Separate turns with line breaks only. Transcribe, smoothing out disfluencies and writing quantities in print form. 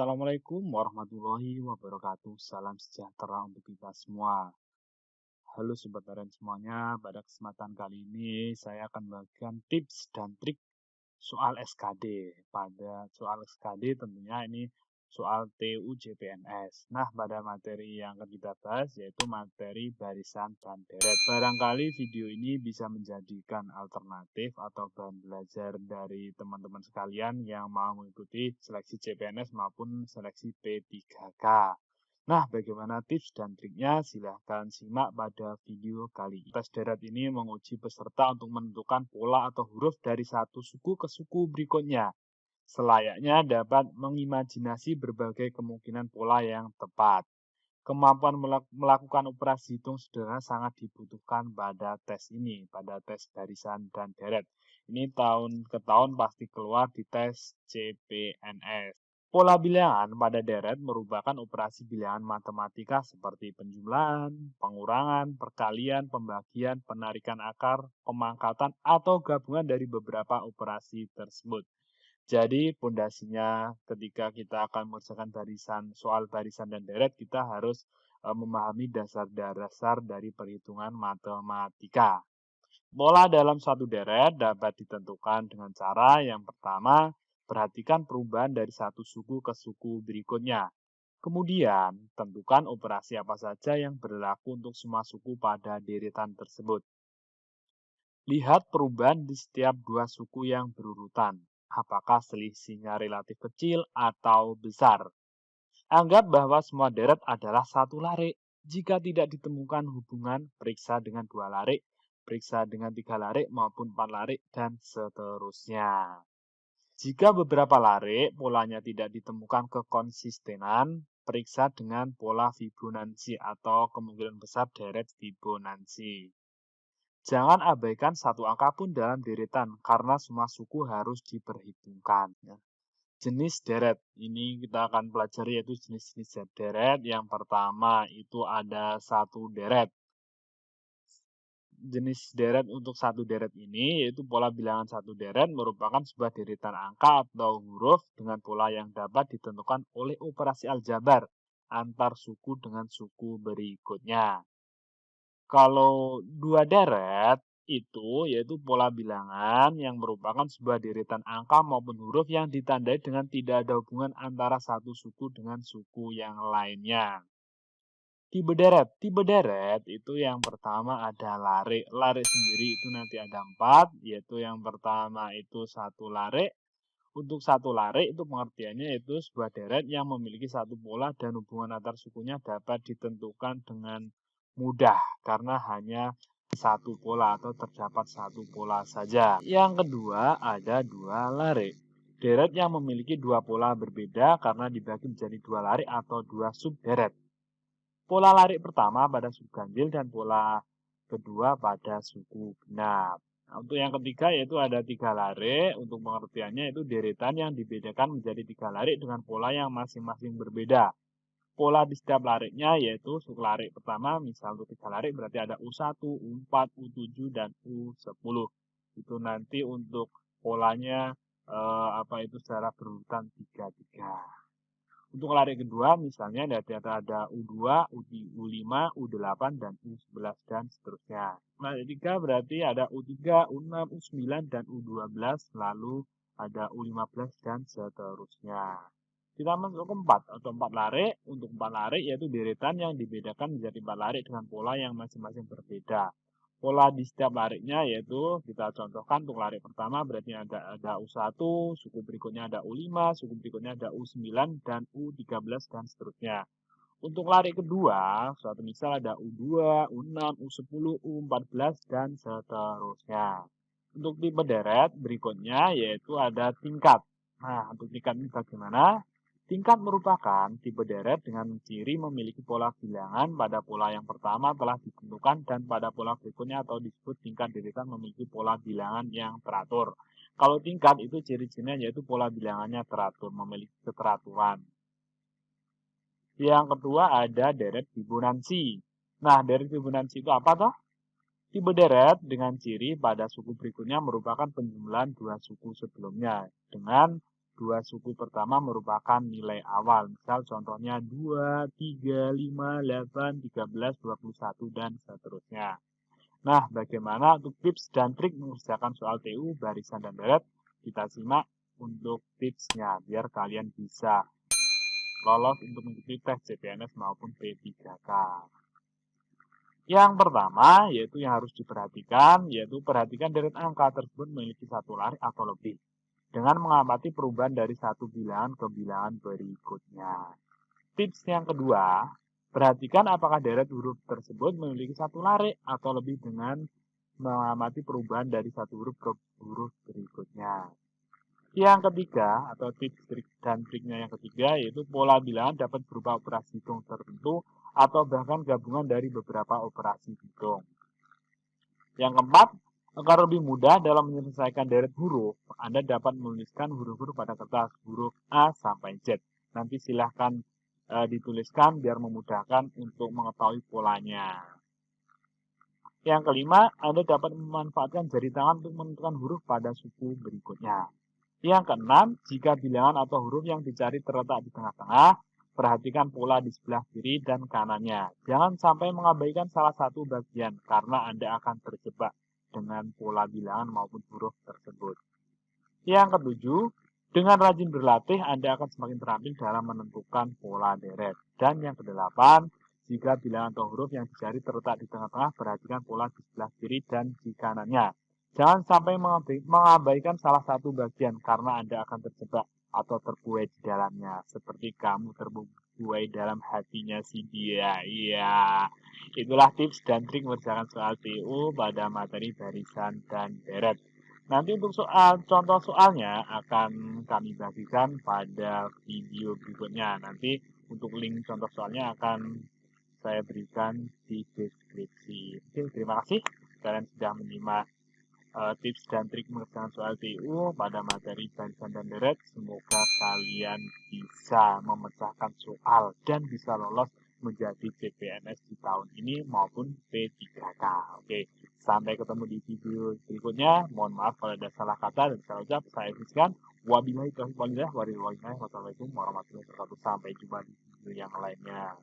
Assalamualaikum warahmatullahi wabarakatuh. Salam sejahtera untuk kita semua. Halo Sobat Harian semuanya, pada kesempatan kali ini saya akan membagikan tips dan trik soal SKD. Pada soal SKD tentunya ini soal TUJPNS. Nah, pada materi yang akan kita bahas yaitu materi barisan dan deret. Barangkali video ini bisa menjadikan alternatif atau bahan belajar dari teman-teman sekalian yang mau mengikuti seleksi CPNS maupun seleksi P3K. Nah, bagaimana tips dan triknya? Silahkan simak pada video kali ini. Tes deret ini menguji peserta untuk menentukan pola atau huruf dari satu suku ke suku berikutnya. Selayaknya dapat mengimajinasi berbagai kemungkinan pola yang tepat. Kemampuan melakukan operasi hitung sederhana sangat dibutuhkan pada tes ini, pada tes barisan dan deret. Ini tahun ke tahun pasti keluar di tes CPNS. Pola bilangan pada deret merupakan operasi bilangan matematika seperti penjumlahan, pengurangan, perkalian, pembagian, penarikan akar, pemangkatan, atau gabungan dari beberapa operasi tersebut. Jadi pondasinya ketika kita akan mengerjakan soal barisan dan deret, kita harus memahami dasar-dasar dari perhitungan matematika. Pola dalam suatu deret dapat ditentukan dengan cara yang pertama, perhatikan perubahan dari satu suku ke suku berikutnya. Kemudian, tentukan operasi apa saja yang berlaku untuk semua suku pada deretan tersebut. Lihat perubahan di setiap dua suku yang berurutan. Apakah selisihnya relatif kecil atau besar? Anggap bahwa semua deret adalah satu larik. Jika tidak ditemukan hubungan, periksa dengan dua larik, periksa dengan tiga larik maupun empat larik, dan seterusnya. Jika beberapa larik polanya tidak ditemukan kekonsistenan, periksa dengan pola Fibonacci atau kemungkinan besar deret Fibonacci. Jangan abaikan satu angka pun dalam deretan karena semua suku harus diperhitungkan. Jenis deret, ini kita akan pelajari yaitu jenis-jenis deret. Yang pertama itu ada satu deret. Jenis deret untuk satu deret ini yaitu pola bilangan satu deret merupakan sebuah deretan angka atau huruf dengan pola yang dapat ditentukan oleh operasi aljabar antar suku dengan suku berikutnya. Kalau dua deret itu yaitu pola bilangan yang merupakan sebuah deretan angka maupun huruf yang ditandai dengan tidak ada hubungan antara satu suku dengan suku yang lainnya. Tipe deret itu yang pertama ada larik. Larik sendiri itu nanti ada 4, yaitu yang pertama itu satu larik. Untuk satu larik itu pengertiannya yaitu sebuah deret yang memiliki satu pola dan hubungan antar sukunya dapat ditentukan dengan mudah karena hanya satu pola atau terdapat satu pola saja. Yang kedua ada dua larik. Deret yang memiliki dua pola berbeda karena dibagi menjadi dua larik atau dua subderet. Pola larik pertama pada suku ganjil dan pola kedua pada suku genap. Nah, untuk yang ketiga yaitu ada tiga larik. Untuk pengertiannya itu deretan yang dibedakan menjadi tiga larik dengan pola yang masing-masing berbeda. Pola di setiap lariknya yaitu suku larik pertama, misal untuk tiga larik berarti ada U1, U4, U7, dan U10. Itu nanti untuk polanya itu secara berurutan 3-3. Untuk larik kedua misalnya ada U2, U5, U8, dan U11 dan seterusnya. Larik 3 berarti ada U3, U6, U9, dan U12, lalu ada U15 dan seterusnya. Kita masuk ke 4 atau 4 larik. Untuk 4 larik yaitu deretan yang dibedakan menjadi 4 larik dengan pola yang masing-masing berbeda. Pola di setiap lariknya yaitu kita contohkan untuk larik pertama berarti ada U1, suku berikutnya ada U5, suku berikutnya ada U9 dan U13 dan seterusnya. Untuk larik kedua, suatu misal ada U2, U6, U10, U14 dan seterusnya. Untuk tipe deret berikutnya yaitu ada tingkat. Nah, untuk tingkat ini bagaimana? Tingkat merupakan tipe deret dengan ciri memiliki pola bilangan pada pola yang pertama telah ditentukan dan pada pola berikutnya atau disebut tingkat deretan memiliki pola bilangan yang teratur. Kalau tingkat itu ciri-cirinya yaitu pola bilangannya teratur, memiliki keteraturan. Yang kedua ada deret Fibonacci. Nah, deret Fibonacci itu apa toh? Tipe deret dengan ciri pada suku berikutnya merupakan penjumlahan dua suku sebelumnya dengan dua suku pertama merupakan nilai awal. Misal contohnya 2, 3, 5, 8, 13, 21, dan seterusnya. Nah, bagaimana untuk tips dan trik mengerjakan soal TU barisan dan deret? Kita simak untuk tipsnya biar kalian bisa lolos untuk mengikuti tes CPNS maupun P3K. Yang pertama, yaitu yang harus diperhatikan, yaitu perhatikan deret angka tersebut memiliki satu lari atau lebih, dengan mengamati perubahan dari satu bilangan ke bilangan berikutnya. Tips yang kedua, perhatikan apakah deret huruf tersebut memiliki satu lari atau lebih dengan mengamati perubahan dari satu huruf ke huruf berikutnya. Yang ketiga, atau tips trik dan triknya yang ketiga, yaitu pola bilangan dapat berupa operasi hitung tertentu atau bahkan gabungan dari beberapa operasi hitung. Yang keempat, agar lebih mudah dalam menyelesaikan deret huruf, Anda dapat menuliskan huruf-huruf pada kertas huruf A sampai Z. Nanti silahkan dituliskan biar memudahkan untuk mengetahui polanya. Yang kelima, Anda dapat memanfaatkan jari tangan untuk menentukan huruf pada suku berikutnya. Yang keenam, jika bilangan atau huruf yang dicari terletak di tengah-tengah, perhatikan pola di sebelah kiri dan kanannya. Jangan sampai mengabaikan salah satu bagian karena Anda akan terjebak dengan pola bilangan maupun huruf tersebut. Yang ketujuh, dengan rajin berlatih Anda akan semakin terampil dalam menentukan pola deret. Dan yang kedelapan, jika bilangan atau huruf yang dicari terletak di tengah-tengah, perhatikan pola di sebelah kiri dan di kanannya. Jangan sampai mengabaikan salah satu bagian karena Anda akan terjebak atau terbuai di dalamnya. Seperti kamu terbuai dalam hatinya si dia. Iya, itulah tips dan trik mengerjakan soal TU pada materi barisan dan deret. Nanti untuk contoh soalnya akan kami bagikan pada video berikutnya. Nanti untuk link contoh soalnya akan saya berikan di deskripsi. Oke, terima kasih kalian sudah menyimak tips dan trik mengerjakan soal TU pada materi barisan dan deret. Semoga kalian bisa memecahkan soal dan bisa lolos menjadi CPNS di tahun ini maupun P3K. Oke, sampai ketemu di video berikutnya. Mohon maaf kalau ada salah kata dan salah ucap. Saya Rizkan. Wabillahi taufiq walhidayah. Wassalamualaikum warahmatullahi wabarakatuh. Sampai jumpa di video yang lainnya.